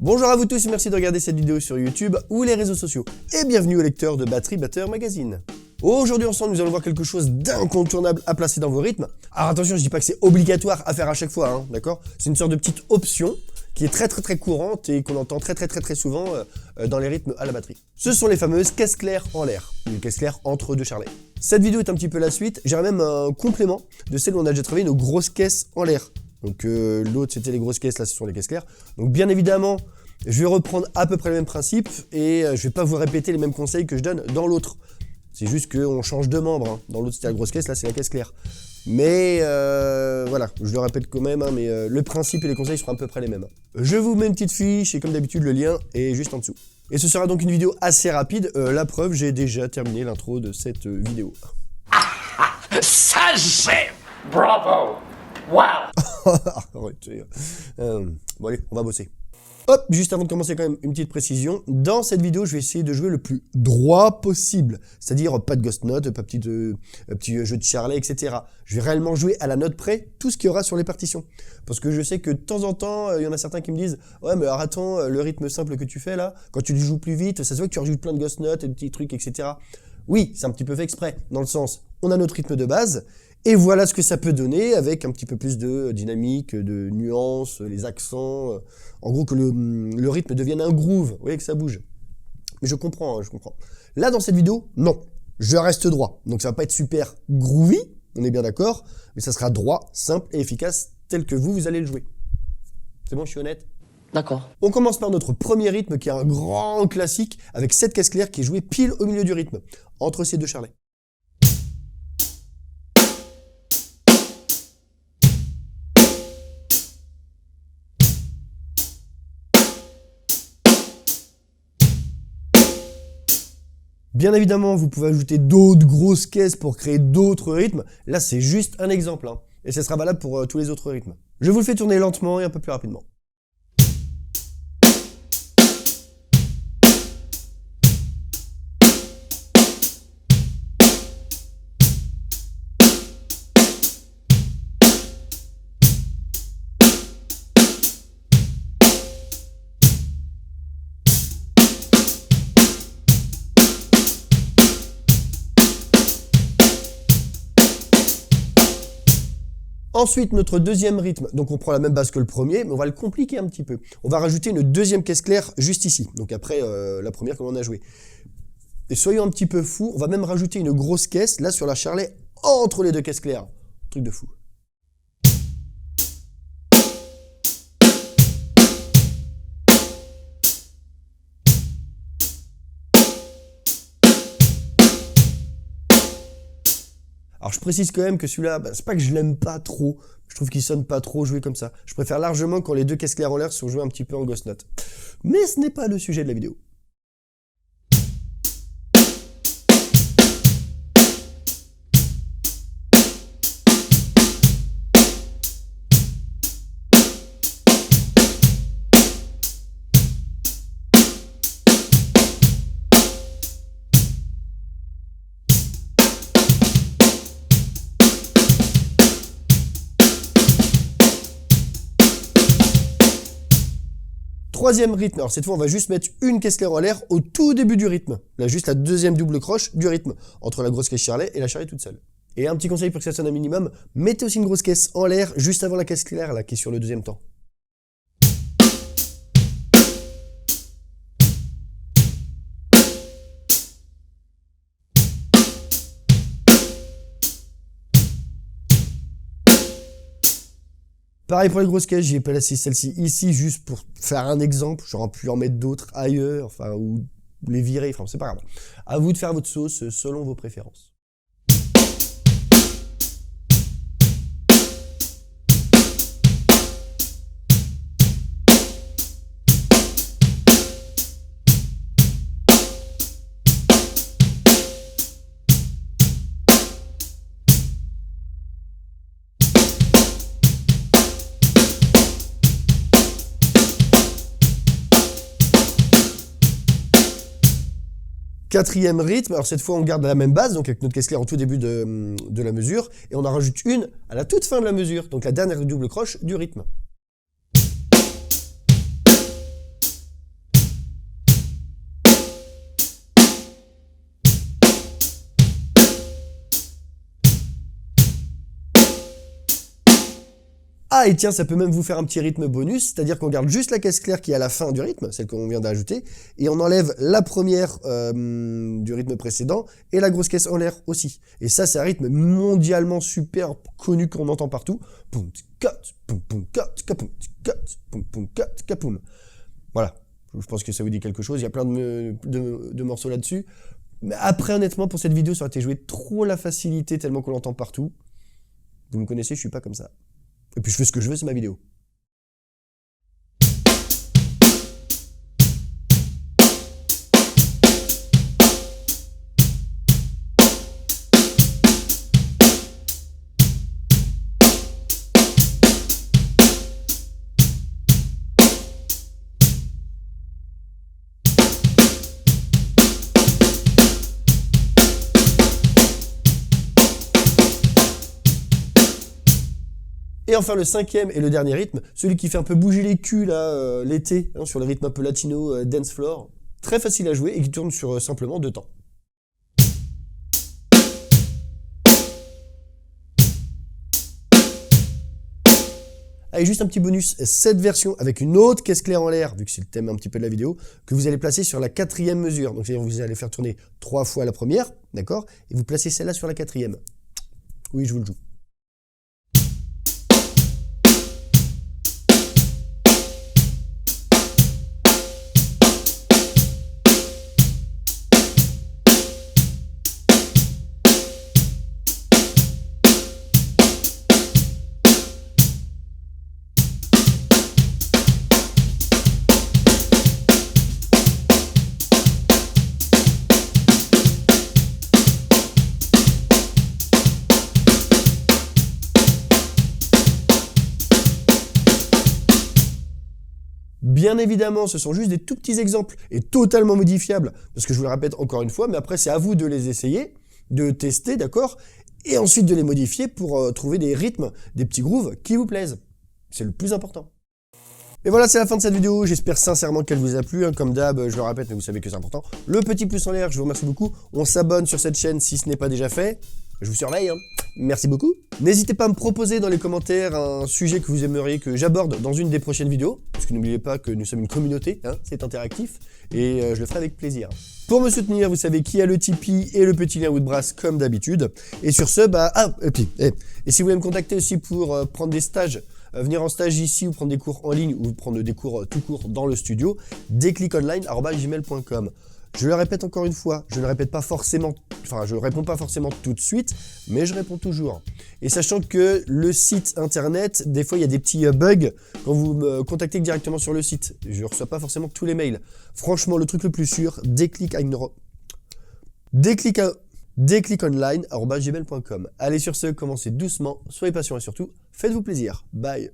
Bonjour à vous tous, merci de regarder cette vidéo sur YouTube ou les réseaux sociaux. Et bienvenue au lecteur de Battery Batteur Magazine. Aujourd'hui ensemble, nous allons voir quelque chose d'incontournable à placer dans vos rythmes. Alors attention, je dis pas que c'est obligatoire à faire à chaque fois, hein, d'accord? C'est une sorte de petite option qui est très courante et qu'on entend très souvent dans les rythmes à la batterie. Ce sont les fameuses caisses claires en l'air, une caisse claire entre deux charlets. Cette vidéo est un petit peu la suite, j'aurai même un complément de celle où on a déjà travaillé nos grosses caisses en l'air. Donc l'autre c'était les grosses caisses, là ce sont les caisses claires. Donc bien évidemment, je vais reprendre à peu près le même principe et je vais pas vous répéter les mêmes conseils que je donne dans l'autre. C'est juste qu'on change de membre, hein. Dans l'autre c'était la grosse caisse, là c'est la caisse claire. Mais voilà, je le répète quand même, hein, mais le principe et les conseils seront à peu près les mêmes. Je vous mets une petite fiche et comme d'habitude le lien est juste en dessous. Et ce sera donc une vidéo assez rapide, la preuve, j'ai déjà terminé l'intro de cette vidéo. Ça j'aime! Bravo! Wow! Arrêtez. Bon allez, on va bosser. Hop, juste avant de commencer quand même une petite précision. Dans cette vidéo, je vais essayer de jouer le plus droit possible. C'est-à-dire pas de ghost note, pas petit jeu de charlet, etc. Je vais réellement jouer à la note près tout ce qu'il y aura sur les partitions. Parce que je sais que de temps en temps, il y en a certains qui me disent « Ouais, mais alors attends, le rythme simple que tu fais là, quand tu le joues plus vite, ça se voit que tu rajoutes plein de ghost notes et de petits trucs, etc. » Oui, c'est un petit peu fait exprès, dans le sens, on a notre rythme de base, et voilà ce que ça peut donner avec un petit peu plus de dynamique, de nuances, les accents, en gros que le rythme devienne un groove, vous voyez que ça bouge. Mais je comprends, hein, je comprends. Là dans cette vidéo, non, je reste droit, donc ça va pas être super groovy, on est bien d'accord, mais ça sera droit, simple et efficace tel que vous allez le jouer. C'est bon, je suis honnête? D'accord. On commence par notre premier rythme qui est un grand classique avec cette caisse claire qui est jouée pile au milieu du rythme, entre ces deux charlets. Bien évidemment, vous pouvez ajouter d'autres grosses caisses pour créer d'autres rythmes. Là, c'est juste un exemple, hein, et ce sera valable pour tous les autres rythmes. Je vous le fais tourner lentement et un peu plus rapidement. Ensuite, notre deuxième rythme, donc on prend la même base que le premier, mais on va le compliquer un petit peu. On va rajouter une deuxième caisse claire juste ici, donc après la première comme on a joué. Et soyons un petit peu fous, on va même rajouter une grosse caisse, là sur la charlet, entre les deux caisses claires. Truc de fou. Alors je précise quand même que celui-là, c'est pas que je l'aime pas trop, je trouve qu'il sonne pas trop joué comme ça. Je préfère largement quand les deux caisses claires en l'air sont jouées un petit peu en ghost note. Mais ce n'est pas le sujet de la vidéo. Troisième rythme, alors cette fois on va juste mettre une caisse claire en l'air au tout début du rythme. Là juste la deuxième double croche du rythme, entre la grosse caisse charlet et la charlet toute seule. Et un petit conseil pour que ça sonne un minimum, mettez aussi une grosse caisse en l'air juste avant la caisse claire là qui est sur le deuxième temps. Pareil pour les grosses caisses, j'ai placé celle-ci ici juste pour faire un exemple. J'aurais pu en mettre d'autres ailleurs, enfin, ou les virer, enfin, c'est pas grave. À vous de faire votre sauce selon vos préférences. Quatrième rythme, alors cette fois on garde la même base, donc avec notre caisse claire au tout début de la mesure, et on en rajoute une à la toute fin de la mesure, donc la dernière double croche du rythme. Ah, et tiens, ça peut même vous faire un petit rythme bonus, c'est-à-dire qu'on garde juste la caisse claire qui est à la fin du rythme, celle qu'on vient d'ajouter, et on enlève la première du rythme précédent, et la grosse caisse en l'air aussi. Et ça, c'est un rythme mondialement super connu qu'on entend partout. Poum, cut, poum, poum, cut, kapoum, cut, poum, poum, cut, kapoum. Voilà, je pense que ça vous dit quelque chose, il y a plein de morceaux là-dessus. Mais après, honnêtement, pour cette vidéo, ça aurait été joué trop la facilité, tellement qu'on l'entend partout. Vous me connaissez, je suis pas comme ça. Et puis je fais ce que je veux, c'est ma vidéo. Et enfin le cinquième et le dernier rythme, celui qui fait un peu bouger les culs là l'été, sur le rythme un peu latino, dance floor, très facile à jouer et qui tourne sur simplement 2 temps. Allez, juste un petit bonus, cette version avec une autre caisse claire en l'air, vu que c'est le thème un petit peu de la vidéo, que vous allez placer sur la 4e mesure. Donc vous allez faire tourner 3 fois la première, d'accord, et vous placez celle-là sur la 4e. Oui, je vous le joue. Bien évidemment, ce sont juste des tout petits exemples et totalement modifiables, parce que je vous le répète encore une fois, mais après c'est à vous de les essayer, de tester, d'accord, et ensuite de les modifier pour trouver des rythmes, des petits grooves qui vous plaisent. C'est le plus important. Et voilà, c'est la fin de cette vidéo, j'espère sincèrement qu'elle vous a plu, comme d'hab, je le répète, mais vous savez que c'est important. Le petit pouce en l'air, je vous remercie beaucoup, on s'abonne sur cette chaîne si ce n'est pas déjà fait, je vous surveille, Merci beaucoup. N'hésitez pas à me proposer dans les commentaires un sujet que vous aimeriez que j'aborde dans une des prochaines vidéos, parce que n'oubliez pas que nous sommes une communauté, c'est interactif, et je le ferai avec plaisir. Pour me soutenir, vous savez qu'il y a le Tipeee et le petit lien Woodbrass comme d'habitude. Et sur ce, et si vous voulez me contacter aussi pour prendre des stages, venir en stage ici ou prendre des cours en ligne ou prendre des cours tout court dans le studio, decliconline@gmail.com. Je le répète encore une fois, je ne réponds pas forcément tout de suite, mais je réponds toujours. Et sachant que le site internet, des fois il y a des petits bugs quand vous me contactez directement sur le site. Je ne reçois pas forcément tous les mails. Franchement, le truc le plus sûr, decliconline@gmail.com. Allez sur ce, commencez doucement, soyez patients et surtout, faites-vous plaisir. Bye.